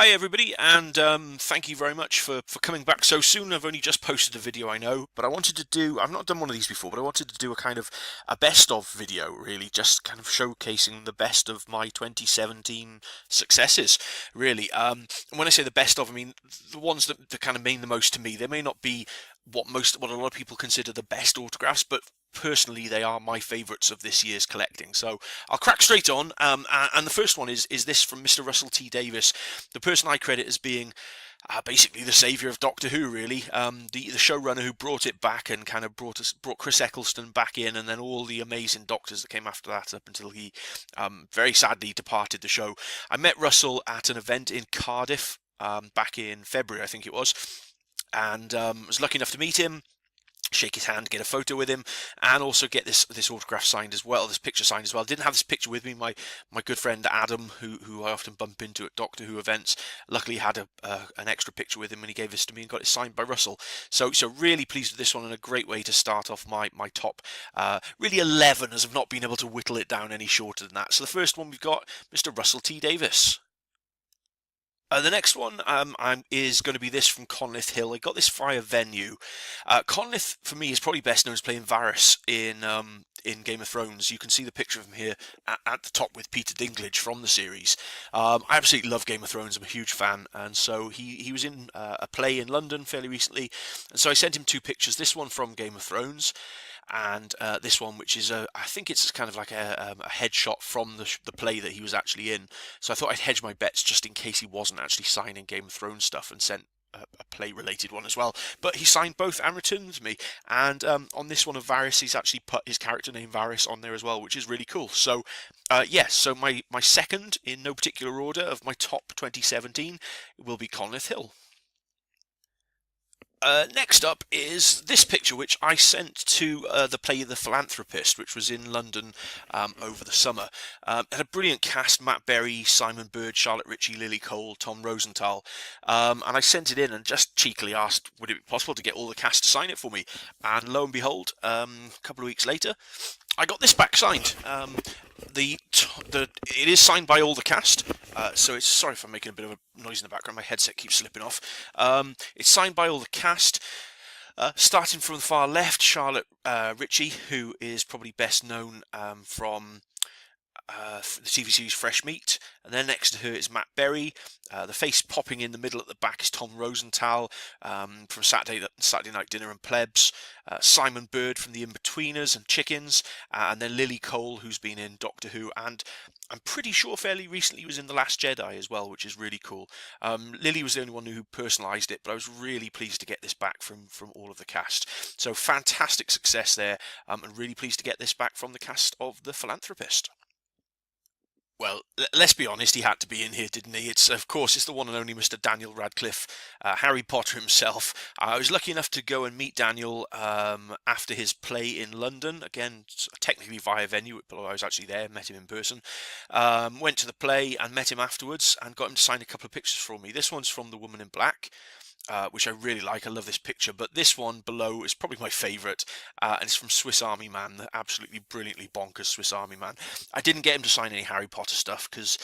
Hi everybody, and thank you very much for coming back so soon. I've only just posted a video, I know, but I've not done one of these before, but I wanted to do a kind of a best of video, really, just kind of showcasing the best of my 2017 successes, really. And when I say the best of, I mean the ones that kind of mean the most to me. They may not be what a lot of people consider the best autographs, but personally they are my favourites of this year's collecting. So I'll crack straight on, and the first one is this from Mr. Russell T Davies, the person I credit as being basically the saviour of Doctor Who, really. The showrunner who brought it back and kind of brought Chris Eccleston back in, and then all the amazing Doctors that came after that, up until he very sadly departed the show. I met Russell at an event in Cardiff back in February, I think it was, and was lucky enough to meet him, shake his hand, get a photo with him, and also get this autograph signed as well, this picture signed as well. I didn't have this picture with me. My good friend Adam, who I often bump into at Doctor Who events, luckily had an extra picture with him, and he gave this to me and got it signed by Russell. So really pleased with this one, and a great way to start off my top really 11, as I've not been able to whittle it down any shorter than that. So the first one we've got Mr. Russell T Davies. The next one is going to be this from Conleth Hill. I got this via Venue. Conleth, for me, is probably best known as playing Varys in Game of Thrones. You can see the picture of him here at the top with Peter Dinklage from the series. I absolutely love Game of Thrones. I'm a huge fan, and so he was in a play in London fairly recently, and so I sent him two pictures. This one from Game of Thrones, and this one, which is I think it's kind of like a headshot from the play that he was actually in. So I thought I'd hedge my bets just in case he wasn't actually signing Game of Thrones stuff, and sent a play-related one as well. But he signed both and returned them to me. And on this one of Varys, he's actually put his character name Varys on there as well, which is really cool. So yes, so my second, in no particular order, of my top 2017 will be Conleth Hill. Next up is this picture, which I sent to the play The Philanthropist, which was in London over the summer. It had a brilliant cast: Matt Berry, Simon Bird, Charlotte Ritchie, Lily Cole, Tom Rosenthal. And I sent it in and just cheekily asked, would it be possible to get all the cast to sign it for me? And lo and behold, a couple of weeks later, I got this back signed. It is signed by all the cast, so it's, sorry if I'm making a bit of a noise in the background, my headset keeps slipping off. It's signed by all the cast, starting from the far left, Charlotte Ritchie, who is probably best known from the TV series Fresh Meat, and then next to her is Matt Berry. The face popping in the middle at the back is Tom Rosenthal from Saturday Night Dinner and Plebs. Simon Bird from The Inbetweeners and Chickens, and then Lily Cole, who's been in Doctor Who, and I'm pretty sure fairly recently was in The Last Jedi as well, which is really cool. Lily was the only one who personalised it, but I was really pleased to get this back from all of the cast. So fantastic success there, and really pleased to get this back from the cast of The Philanthropist. Well, let's be honest, he had to be in here, didn't he? Of course, it's the one and only Mr. Daniel Radcliffe, Harry Potter himself. I was lucky enough to go and meet Daniel after his play in London, again, technically via Venue, but I was actually there, met him in person. Went to the play and met him afterwards, and got him to sign a couple of pictures for me. This one's from The Woman in Black, which I really like. I love this picture, but this one below is probably my favourite, and it's from Swiss Army Man, the absolutely brilliantly bonkers Swiss Army Man. I didn't get him to sign any Harry Potter stuff because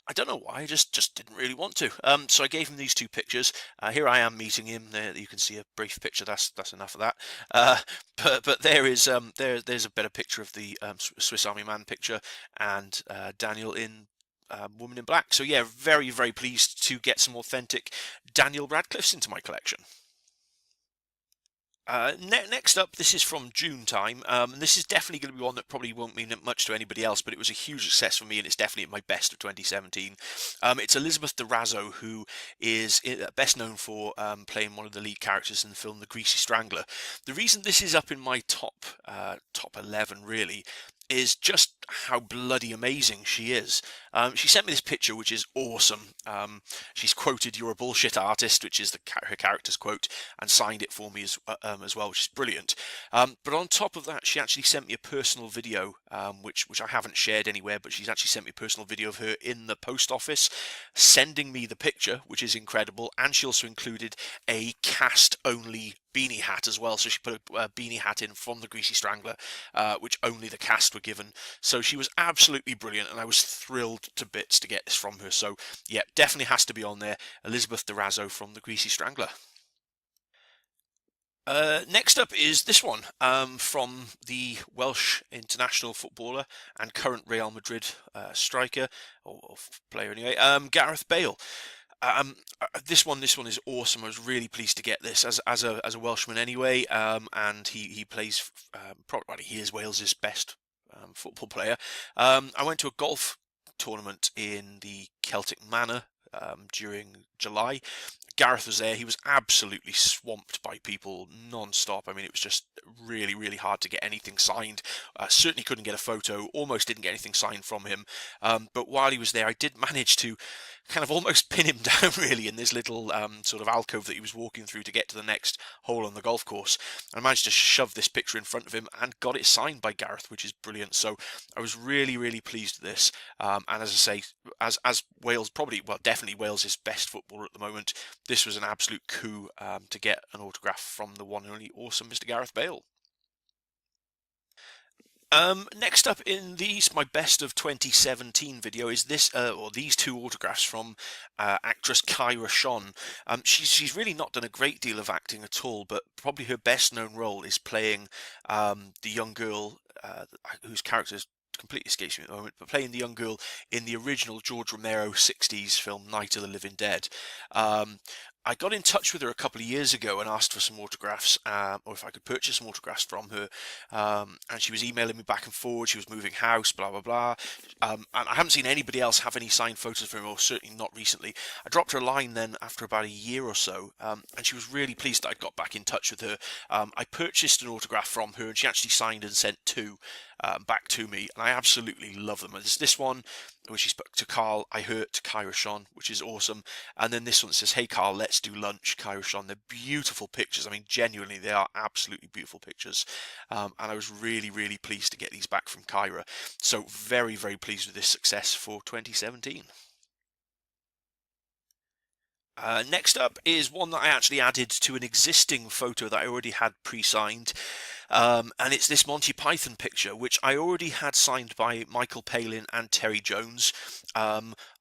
I don't know why, I just didn't really want to. So I gave him these two pictures. Here I am meeting him. There you can see a brief picture. That's enough of that. But there is there's a better picture of the Swiss Army Man picture, and Daniel in Woman in Black. So yeah, very, very pleased to get some authentic Daniel Radcliffes into my collection. Next up, this is from June time, and this is definitely going to be one that probably won't mean much to anybody else, but it was a huge success for me, and it's definitely my best of 2017. It's Elizabeth Durazo, who is best known for playing one of the lead characters in the film The Greasy Strangler. The reason this is up in my top 11, really, is just how bloody amazing she is. She sent me this picture, which is awesome. She's quoted "You're a bullshit artist," which is her character's quote, and signed it for me as well, which is brilliant. But on top of that, she actually sent me a personal video, which I haven't shared anywhere, but she's actually sent me a personal video of her in the post office sending me the picture, which is incredible. And she also included a cast-only beanie hat as well, so she put a beanie hat in from the Greasy Strangler, which only the cast were given. So she was absolutely brilliant, and I was thrilled to bits to get this from her. So yeah, definitely has to be on there. Elizabeth Durazo from the Greasy Strangler. Next up is this one from the Welsh international footballer and current Real Madrid striker or player anyway, Gareth Bale. This one is awesome. I was really pleased to get this as a Welshman anyway, and he plays probably he is Wales's best football player. I went to a golf tournament in the Celtic Manor during July. Gareth was there. He was absolutely swamped by people non-stop. I mean, it was just really, really hard to get anything signed. Certainly couldn't get a photo. Almost didn't get anything signed from him. But while he was there, I did manage to kind of almost pin him down, really, in this little sort of alcove that he was walking through to get to the next hole on the golf course. I managed to shove this picture in front of him and got it signed by Gareth, which is brilliant. So I was really, really pleased with this. And as I say, as Wales, probably, well, definitely Wales' best footballer at the moment, this was an absolute coup to get an autograph from the one and only awesome Mr. Gareth Bale. Next up in my best of 2017 video is this, or these two autographs from actress Kyra Sedgwick. She's really not done a great deal of acting at all, but probably her best known role is playing the young girl whose character completely escapes me at the moment, but playing the young girl in the original George Romero 60s film Night of the Living Dead. I got in touch with her a couple of years ago and asked for some autographs, or if I could purchase some autographs from her, and she was emailing me back and forward. She was moving house, blah blah blah, and I haven't seen anybody else have any signed photos of her, or certainly not recently. I dropped her a line then after about a year or so, and she was really pleased that I got back in touch with her. I purchased an autograph from her, and she actually signed and sent two back to me, and I absolutely love them. There's this one which she spoke to Carl, I hurt, Kyra Sedgwick, which is awesome. And then this one that says, "Hey Carl, let's do lunch," Kyra Sedgwick. They're beautiful pictures. I mean, genuinely, they are absolutely beautiful pictures. And I was really, really pleased to get these back from Kyra. So very, very pleased with this success for 2017. Next up is one that I actually added to an existing photo that I already had pre-signed, and it's this Monty Python picture, which I already had signed by Michael Palin and Terry Jones.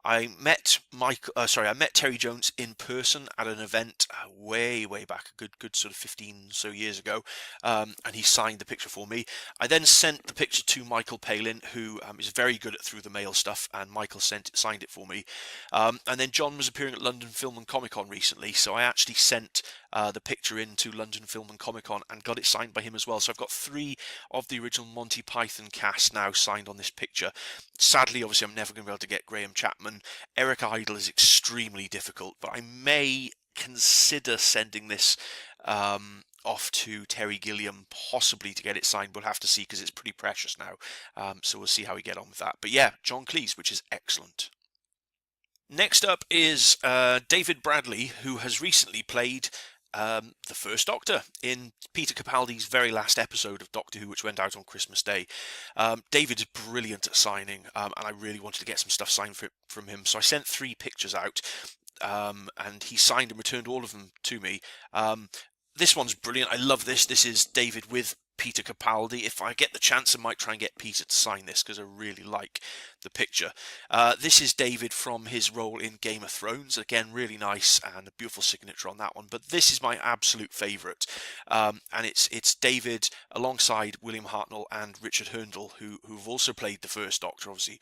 I met I met Terry Jones in person at an event way back, a good sort of 15 so years ago, and he signed the picture for me. I then sent the picture to Michael Palin, who is very good at through the mail stuff, and Michael signed it for me. And then John was appearing at London Film and Comic Con recently, so I actually sent the picture into London Film and Comic Con and got it signed by him as well. So I've got 3 of the original Monty Python cast now signed on this picture. Sadly, obviously, I'm never going to be able to get Graham Chapman. Eric Idle is extremely difficult, but I may consider sending this off to Terry Gilliam, possibly to get it signed. We'll have to see, because it's pretty precious now. So we'll see how we get on with that. But yeah, John Cleese, which is excellent. Next up is David Bradley, who has recently played the First Doctor in Peter Capaldi's very last episode of Doctor Who, which went out on Christmas Day. David is brilliant at signing, and I really wanted to get some stuff signed from him, so I sent 3 pictures out, and he signed and returned all of them to me. This one's brilliant. I love this. This is David with Peter Capaldi. If I get the chance, I might try and get Peter to sign this, because I really like the picture. This is David from his role in Game of Thrones. Again, really nice, and a beautiful signature on that one. But this is my absolute favourite, and it's David alongside William Hartnell and Richard Hurndall, who've also played the First Doctor. Obviously,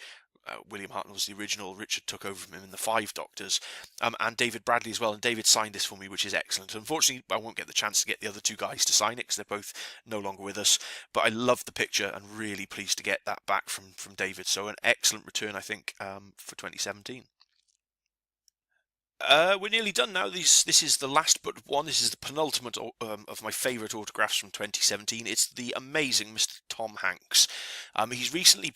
William Hartnell was the original. Richard took over from him in the 5 Doctors, and David Bradley as well. And David signed this for me, which is excellent. Unfortunately, I won't get the chance to get the other 2 guys to sign it, because they're both no longer with us. But I love the picture, and really pleased to get that back from David. So an excellent return, I think, for 2017. We're nearly done now. This is the last but one. This is the penultimate of my favourite autographs from 2017. It's the amazing Mr. Tom Hanks. He's recently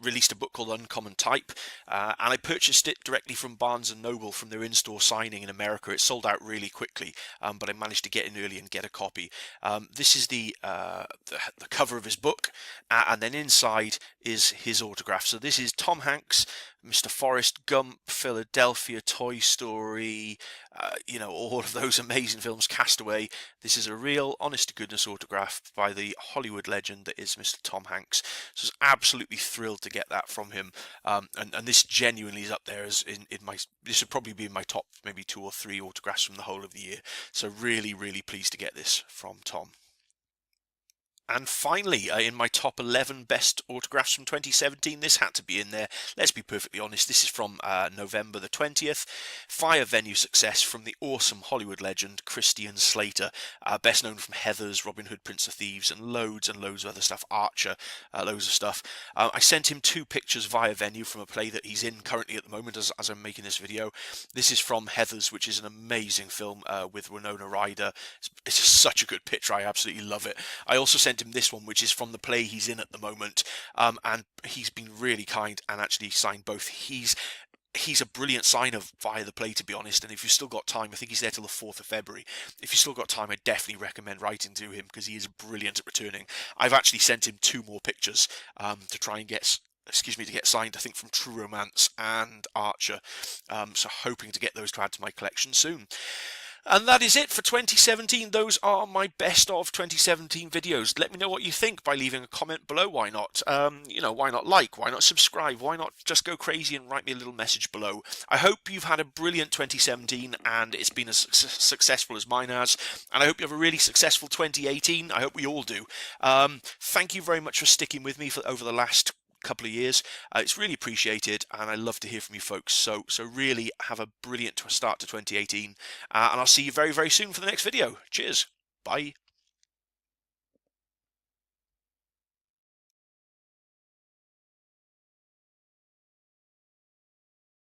released a book called Uncommon Type, and I purchased it directly from Barnes & Noble from their in-store signing in America. It sold out really quickly, but I managed to get in early and get a copy. This is the cover of his book, and then inside is his autograph. So this is Tom Hanks, Mr. Forrest Gump, Philadelphia, Toy Story, you know, all of those amazing films, Castaway. This is a real, honest-to-goodness autograph by the Hollywood legend that is Mr. Tom Hanks. So I was absolutely thrilled to get that from him. And this genuinely is up there as in my, this would probably be in my top maybe 2 or 3 autographs from the whole of the year. So really, really pleased to get this from Tom. And finally, in my top 11 best autographs from 2017, this had to be in there. Let's be perfectly honest, this is from November the 20th. Fire venue success from the awesome Hollywood legend Christian Slater, best known from Heathers, Robin Hood, Prince of Thieves, and loads of other stuff, Archer, loads of stuff. I sent him 2 pictures via venue from a play that he's in currently at the moment as I'm making this video. This is from Heathers, which is an amazing film with Winona Ryder. It's just such a good picture, I absolutely love it. I also sent him this one, which is from the play he's in at the moment, and he's been really kind and actually signed both. He's a brilliant signer via the play, to be honest, and if you've still got time, I think he's there till the 4th of February. If you've still got time, I definitely recommend writing to him because he is brilliant at returning. I've actually sent him 2 more pictures to try and get signed, I think, from True Romance and Archer, so hoping to get those to add to my collection soon. And that is it for 2017. Those are my best of 2017 videos. Let me know what you think by leaving a comment below. Why not? You know, why not like? Why not subscribe? Why not just go crazy and write me a little message below? I hope you've had a brilliant 2017 and it's been as successful as mine has. And I hope you have a really successful 2018. I hope we all do. Thank you very much for sticking with me over the last couple of years. It's really appreciated, and I love to hear from you folks. So really have a brilliant start to 2018, and I'll see you very, very soon for the next video. Cheers. Bye.